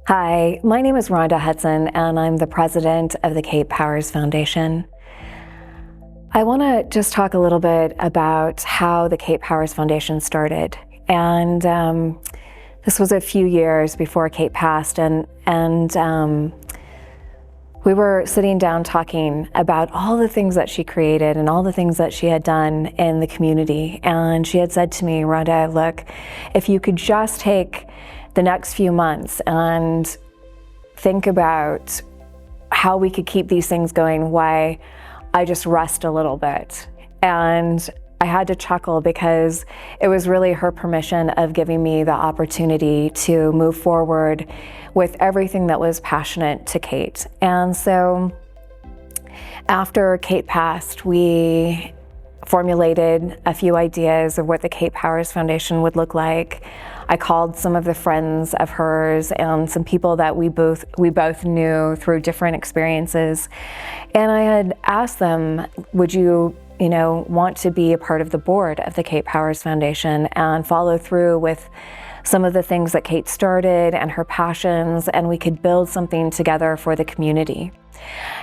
Hi, my name is Rhonda Hudson, and I'm the president of the Kate Powers Foundation. I want to just talk a little bit about how the Kate Powers Foundation started. And this was a few years before Kate passed, and we were sitting down talking about all the things that she created and all the things that she had done in the community. And she had said to me, Rhonda, look, if you could just take the next few months and think about how we could keep these things going, why I just rest a little bit. And I had to chuckle because it was really her permission of giving me the opportunity to move forward with everything that was passionate to Kate. And so after Kate passed, we formulated a few ideas of what the Kate Powers Foundation would look like. I called some of the friends of hers and some people that we both knew through different experiences. And I had asked them, would you want to be a part of the board of the Kate Powers Foundation and follow through with some of the things that Kate started and her passions, and we could build something together for the community.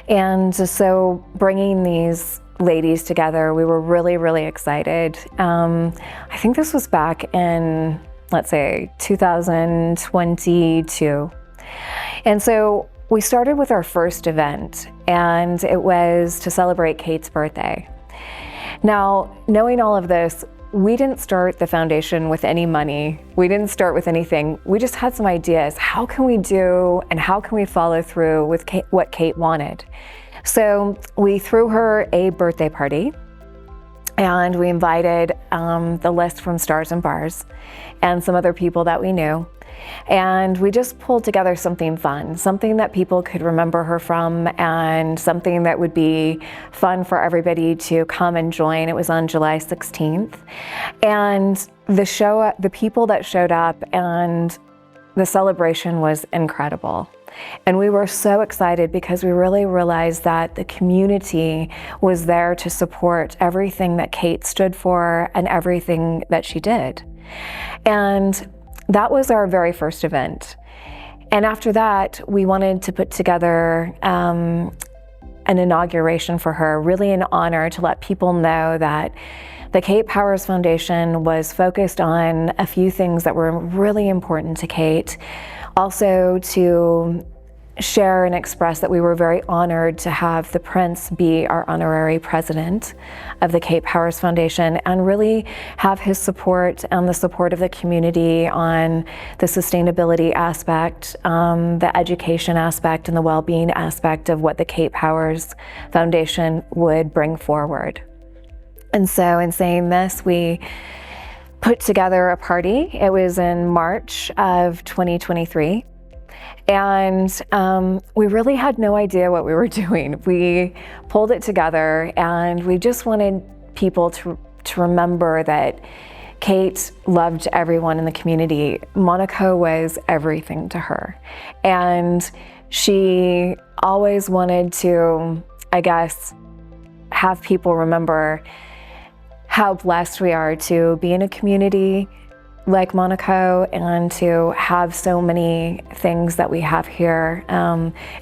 And so bringing these ladies together, we were really, really excited. I think this was back in, let's say, 2022. And so we started with our first event, and it was to celebrate Kate's birthday. Now, knowing all of this, we didn't start the foundation with any money. We didn't start with anything. We just had some ideas. How can we do and how can we follow through with what Kate wanted? So we threw her a birthday party, and we invited the list from Stars and Bars and some other people that we knew. And we just pulled together something fun, something that people could remember her from, and something that would be fun for everybody to come and join. It was on July 16th. And the people that showed up and the celebration was incredible. And we were so excited because we really realized that the community was there to support everything that Kate stood for and everything that she did. And that was our very first event. And after that, we wanted to put together an inauguration for her, really an honor to let people know that the Kate Powers Foundation was focused on a few things that were really important to Kate. Also to share and express that we were very honored to have the Prince be our honorary president of the Kate Powers Foundation, and really have his support and the support of the community on the sustainability aspect, the education aspect, and the well-being aspect of what the Kate Powers Foundation would bring forward. And so in saying this, we put together a party. It was in March of 2023. And we really had no idea what we were doing. We pulled it together, and we just wanted people to remember that Kate loved everyone in the community. Monaco was everything to her. And she always wanted to, I guess, have people remember how blessed we are to be in a community like Monaco and to have so many things that we have here,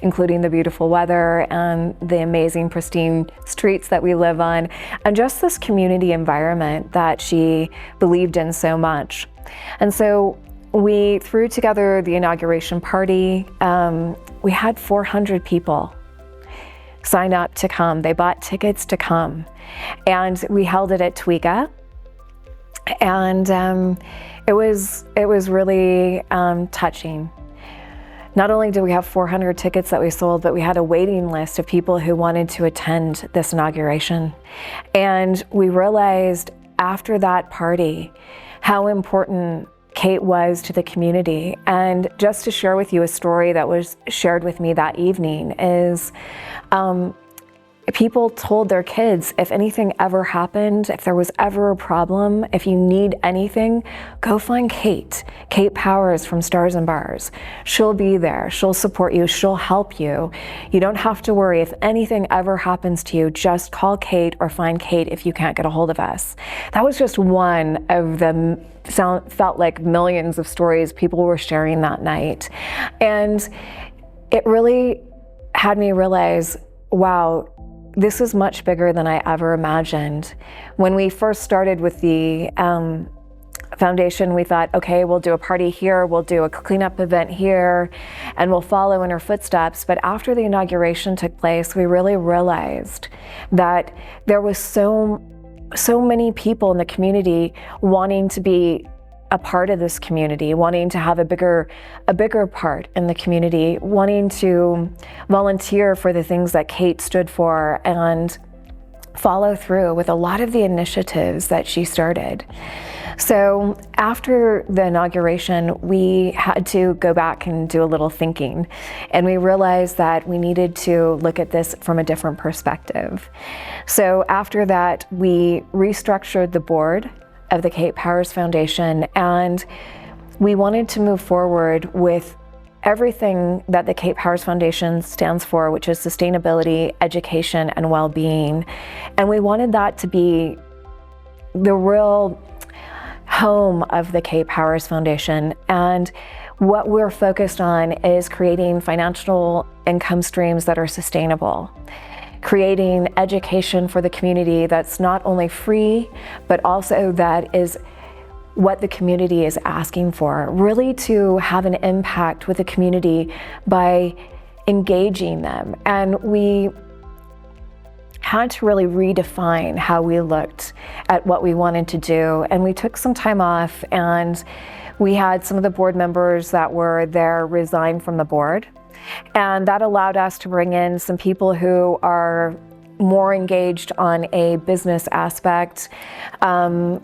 including the beautiful weather and the amazing pristine streets that we live on, and just this community environment that she believed in so much. And so we threw together the inauguration party. We had 400 people sign up to come. They bought tickets to come, and we held it at Tweeka. And it was really touching. Not only did we have 400 tickets that we sold, but we had a waiting list of people who wanted to attend this inauguration. And we realized after that party how important Kate was to the community. And just to share with you a story that was shared with me that evening is, people told their kids, if anything ever happened, if there was ever a problem, if you need anything, go find Kate. Kate Powers from Stars and Bars. She'll be there. She'll support you. She'll help you. You don't have to worry. If anything ever happens to you, just call Kate or find Kate if you can't get a hold of us. That was just one of the felt like millions of stories people were sharing that night. And it really had me realize, wow, this is much bigger than I ever imagined. When we first started with the foundation, we thought, okay, we'll do a party here, we'll do a cleanup event here, and we'll follow in her footsteps. But after the inauguration took place, we really realized that there was so many people in the community wanting to be a part of this community, wanting to have a bigger part in the community, wanting to volunteer for the things that Kate stood for and follow through with a lot of the initiatives that she started. So after the inauguration, we had to go back and do a little thinking, and we realized that we needed to look at this from a different perspective. So after that, we restructured the board of the Kate Powers Foundation, and we wanted to move forward with everything that the Kate Powers Foundation stands for, which is sustainability, education, and well-being. And we wanted that to be the real home of the Kate Powers Foundation. And what we're focused on is creating financial income streams that are sustainable, creating education for the community that's not only free, but also that is what the community is asking for, really to have an impact with the community by engaging them. And we had to really redefine how we looked at what we wanted to do. And we took some time off, and we had some of the board members that were there resign from the board. And that allowed us to bring in some people who are more engaged on a business aspect.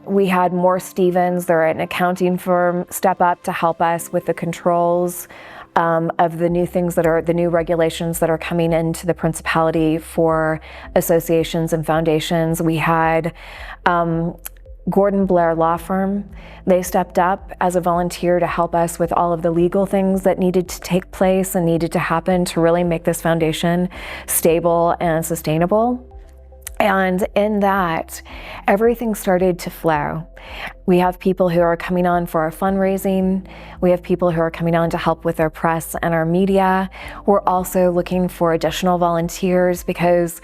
We had Moore Stevens, they're an accounting firm, step up to help us with the controls of the new things that are, the new regulations that are coming into the principality for associations and foundations. We had Gordon Blair Law Firm. They stepped up as a volunteer to help us with all of the legal things that needed to take place and needed to happen to really make this foundation stable and sustainable. And in that, everything started to flow. We have people who are coming on for our fundraising. We have people who are coming on to help with our press and our media. We're also looking for additional volunteers because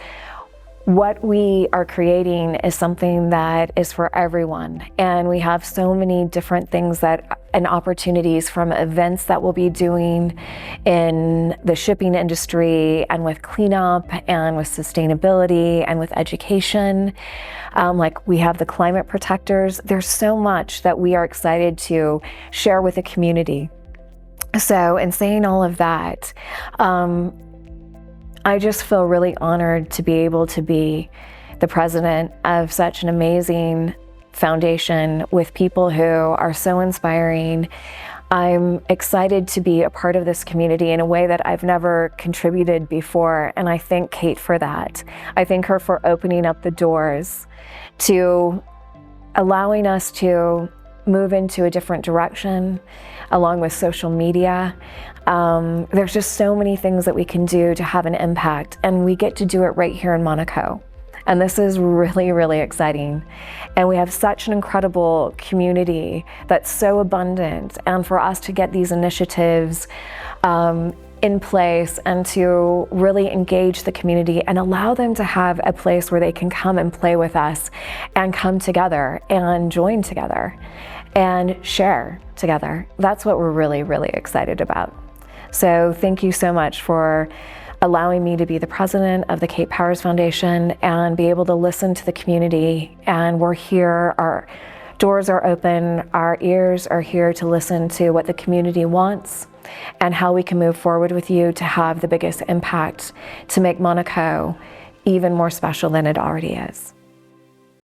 what we are creating is something that is for everyone. And we have so many different things that and opportunities, from events that we'll be doing in the shipping industry and with cleanup and with sustainability and with education. Like we have the climate protectors. There's so much that we are excited to share with the community. So in saying all of that, I just feel really honored to be able to be the president of such an amazing foundation with people who are so inspiring. I'm excited to be a part of this community in a way that I've never contributed before, and I thank Kate for that. I thank her for opening up the doors to allowing us to move into a different direction, along with social media. There's just so many things that we can do to have an impact, and we get to do it right here in Monaco. And this is really, really exciting. And we have such an incredible community that's so abundant. And for us to get these initiatives in place and to really engage the community and allow them to have a place where they can come and play with us and come together and join together and share together. That's what we're really, really excited about. So thank you so much for allowing me to be the president of the Kate Powers Foundation and be able to listen to the community. And we're here, our doors are open, our ears are here to listen to what the community wants and how we can move forward with you to have the biggest impact to make Monaco even more special than it already is.